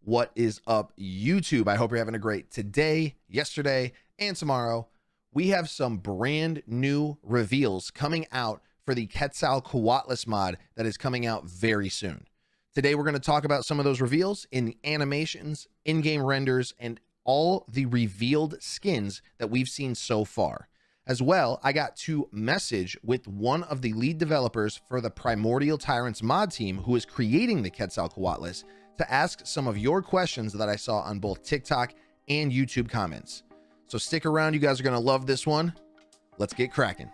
What is up, YouTube? I hope you're having a great today, yesterday, and tomorrow. We have some brand new reveals coming out for the QUETZALCOATLUS mod that is coming out very soon. Today, we're going to talk about some of those reveals in the animations, in-game renders, and all the revealed skins that we've seen so far. As well, I got to message with one of the lead developers for the Primordial Tyrants mod team who is creating the QUETZALCOATLUS to ask some of your questions that I saw on both TikTok and YouTube comments. So stick around, you guys are going to love this one. Let's get cracking.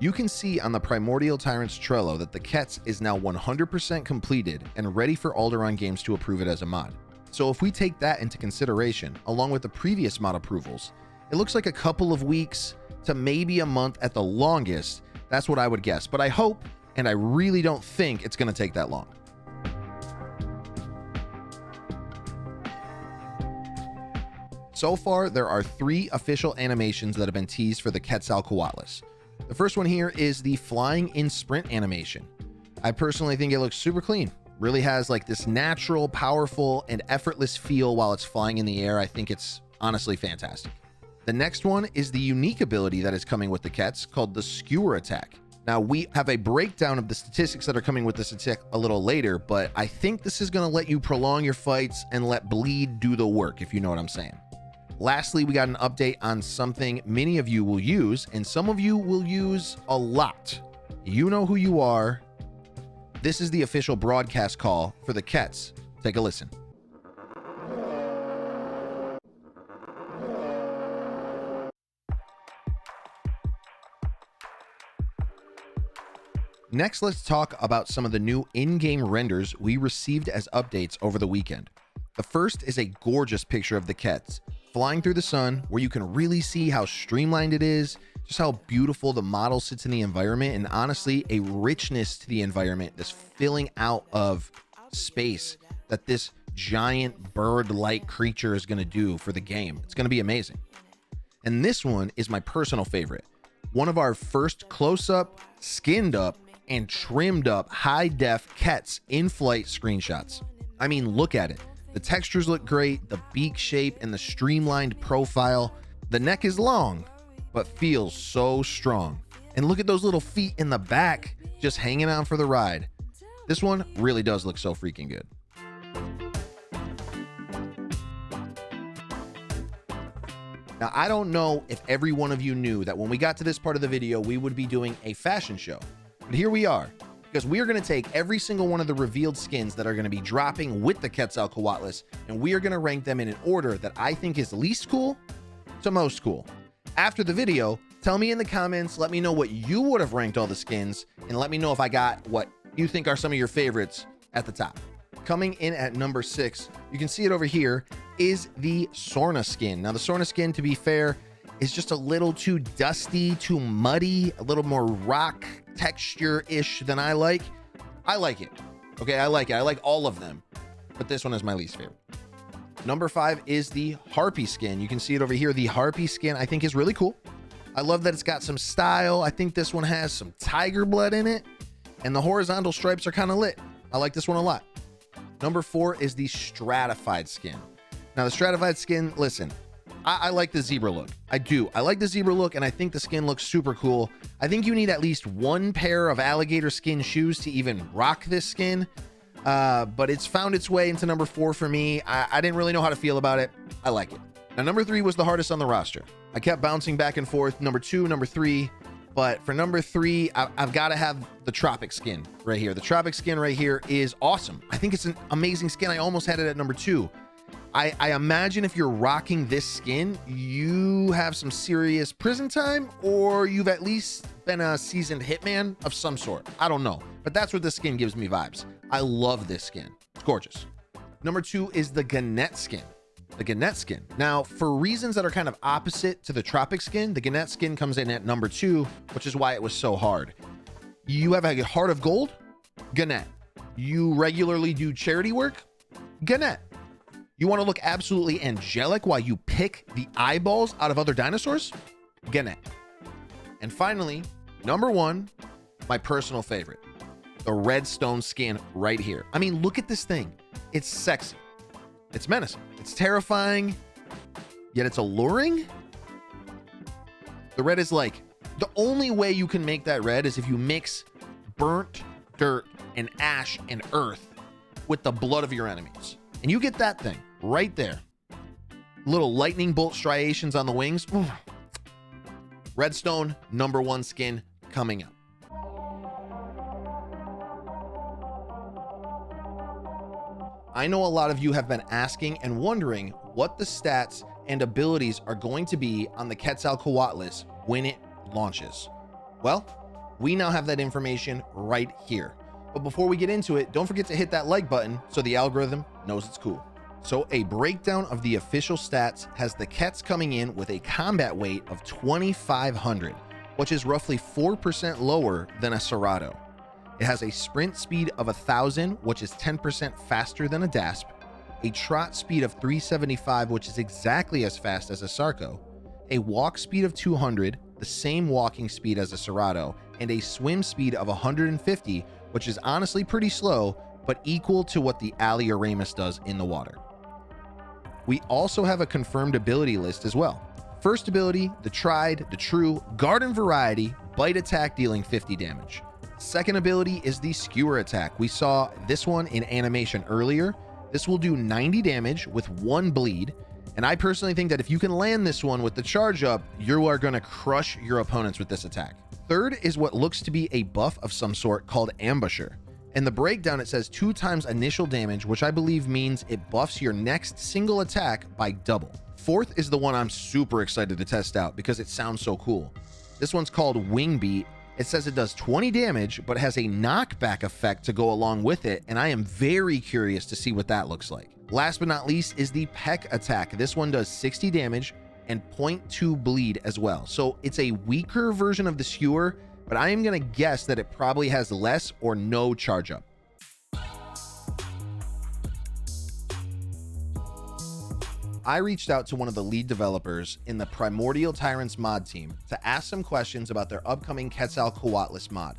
You can see on the Primordial Tyrants Trello that the Quetz is now 100% completed and ready for Alderaan Games to approve it as a mod. So if we take that into consideration, along with the previous mod approvals, it looks like a couple of weeks to maybe a month at the longest. That's what I would guess, but I hope, and I really don't think it's going to take that long. So far, there are 3 official animations that have been teased for the QUETZALCOATLUS. The first one here is the flying in sprint animation. I personally think it looks super clean. Really has like this natural, powerful, and effortless feel while it's flying in the air. I think it's honestly fantastic. The next one is the unique ability that is coming with the Quetz called the Skewer Attack. Now, we have a breakdown of the statistics that are coming with this attack a little later, but I think this is going to let you prolong your fights and let bleed do the work, if you know what I'm saying. Lastly, we got an update on something many of you will use, and some of you will use a lot. You know who you are. This is the official broadcast call for the Quetz. Take a listen. Next, let's talk about some of the new in-game renders we received as updates over the weekend. The first is a gorgeous picture of the Quetz flying through the sun, where you can really see how streamlined it is, just how beautiful the model sits in the environment, and honestly, a richness to the environment, this filling out of space that this giant bird-like creature is going to do for the game. It's going to be amazing. And this one is my personal favorite. One of our first close-up, skinned up, and trimmed up high-def Quetz in-flight screenshots. I mean, look at it. The textures look great, the beak shape and the streamlined profile. The neck is long, but feels so strong. And look at those little feet in the back, just hanging out for the ride. This one really does look so freaking good. Now, I don't know if every one of you knew that when we got to this part of the video, we would be doing a fashion show. But here we are, because we are going to take every single one of the revealed skins that are going to be dropping with the QUETZALCOATLUS, and we are going to rank them in an order that I think is least cool to most cool. After the video, tell me in the comments, let me know what you would have ranked all the skins, and let me know if I got what you think are some of your favorites at the top. Coming in at number 6, you can see it over here, is the Sorna skin. Now, the Sorna skin, to be fair, is just a little too dusty, too muddy, a little more rock texture-ish than I like. I like it. Okay, I like it. I like all of them, but this one is my least favorite. Number 5 is the Harpy skin. You can see it over here. The Harpy skin, I think, is really cool. I love that it's got some style. I think this one has some tiger blood in it, and the horizontal stripes are kind of lit. I like this one a lot. Number 4 is the Stratified skin. Now, the Stratified skin, listen, I like the zebra look. I do. I like the zebra look, and I think the skin looks super cool. I think you need at least one pair of alligator skin shoes to even rock this skin, but it's found its way into number 4 for me. I didn't really know how to feel about it. I like it. Now, number 3 was the hardest on the roster. I kept bouncing back and forth, number 2, number 3, but for number 3, I've got to have the Tropic skin right here. The Tropic skin right here is awesome. I think it's an amazing skin. I almost had it at number 2. I imagine if you're rocking this skin, you have some serious prison time, or you've at least been a seasoned hitman of some sort. I don't know, but that's what this skin gives me vibes. I love this skin. It's gorgeous. Number 2 is the Gannett skin. The Gannett skin. Now, for reasons that are kind of opposite to the Tropic skin, the Gannett skin comes in at number 2, which is why it was so hard. You have a heart of gold? Gannett. You regularly do charity work? Gannett. You want to look absolutely angelic while you pick the eyeballs out of other dinosaurs? Gannett. And finally, number 1, my personal favorite, the Redstone skin right here. I mean, look at this thing. It's sexy. It's menacing. It's terrifying, yet it's alluring. The red is like, the only way you can make that red is if you mix burnt dirt and ash and earth with the blood of your enemies. And you get that thing right there. Little lightning bolt striations on the wings. Ooh. Redstone #1 skin coming up. I know a lot of you have been asking and wondering what the stats and abilities are going to be on the Quetzalcoatlus when it launches. Well, we now have that information right here. But before we get into it, don't forget to hit that like button so the algorithm knows it's cool. So a breakdown of the official stats has the Quetz coming in with a combat weight of 2,500, which is roughly 4% lower than a Serato. It has a sprint speed of 1,000, which is 10% faster than a Dasp, a trot speed of 375, which is exactly as fast as a Sarco, a walk speed of 200, the same walking speed as a Serato, and a swim speed of 150, which is honestly pretty slow, but equal to what the Alioramus does in the water. We also have a confirmed ability list as well. First ability, the tried, the true, garden variety, bite attack dealing 50 damage. Second ability is the skewer attack. We saw this one in animation earlier. This will do 90 damage with 1 bleed. And I personally think that if you can land this one with the charge up, you are going to crush your opponents with this attack. Third is what looks to be a buff of some sort called Ambusher. In the breakdown, it says 2 times initial damage, which I believe means it buffs your next single attack by double. Fourth is the one I'm super excited to test out because it sounds so cool. This one's called Wing Beat. It says it does 20 damage, but has a knockback effect to go along with it, and I am very curious to see what that looks like. Last but not least is the Peck attack. This one does 60 damage and 0.2 bleed as well. So it's a weaker version of the skewer, but I am going to guess that it probably has less or no charge up. I reached out to one of the lead developers in the Primordial Tyrants mod team to ask some questions about their upcoming Quetzalcoatlus mod.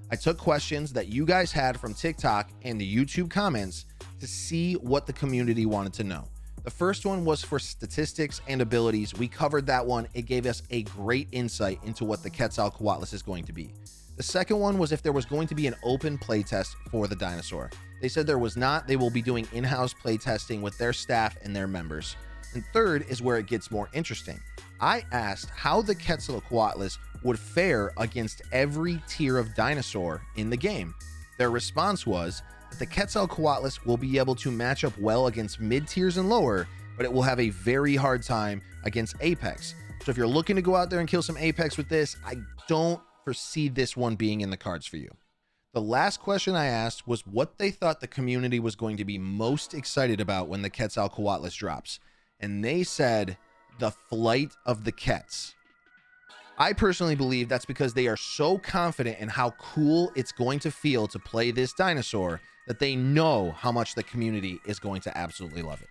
I took questions that you guys had from TikTok and the YouTube comments to see what the community wanted to know. The first one was for statistics and abilities. We covered that one. It gave us a great insight into what the Quetzalcoatlus is going to be. The second one was if there was going to be an open playtest for the dinosaur. They said there was not. They will be doing in-house playtesting with their staff and their members. And third is where it gets more interesting. I asked how the Quetzalcoatlus would fare against every tier of dinosaur in the game. Their response was that the Quetzalcoatlus will be able to match up well against mid tiers and lower, but it will have a very hard time against Apex. So if you're looking to go out there and kill some Apex with this, I don't foresee this one being in the cards for you. The last question I asked was what they thought the community was going to be most excited about when the Quetzalcoatlus drops. And they said the flight of the Quetz. I personally believe that's because they are so confident in how cool it's going to feel to play this dinosaur that they know how much the community is going to absolutely love it.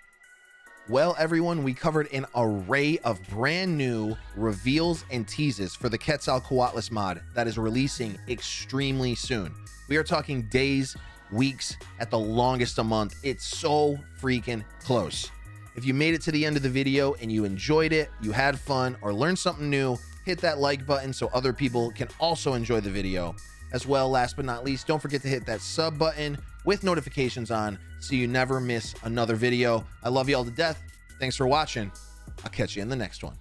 Well, everyone, we covered an array of brand new reveals and teases for the Quetzalcoatlus mod that is releasing extremely soon. We are talking days, weeks, at the longest a month. It's so freaking close. If you made it to the end of the video and you enjoyed it, you had fun, or learned something new, hit that like button so other people can also enjoy the video. As well, last but not least, don't forget to hit that sub button with notifications on so you never miss another video. I love you all to death. Thanks for watching. I'll catch you in the next one.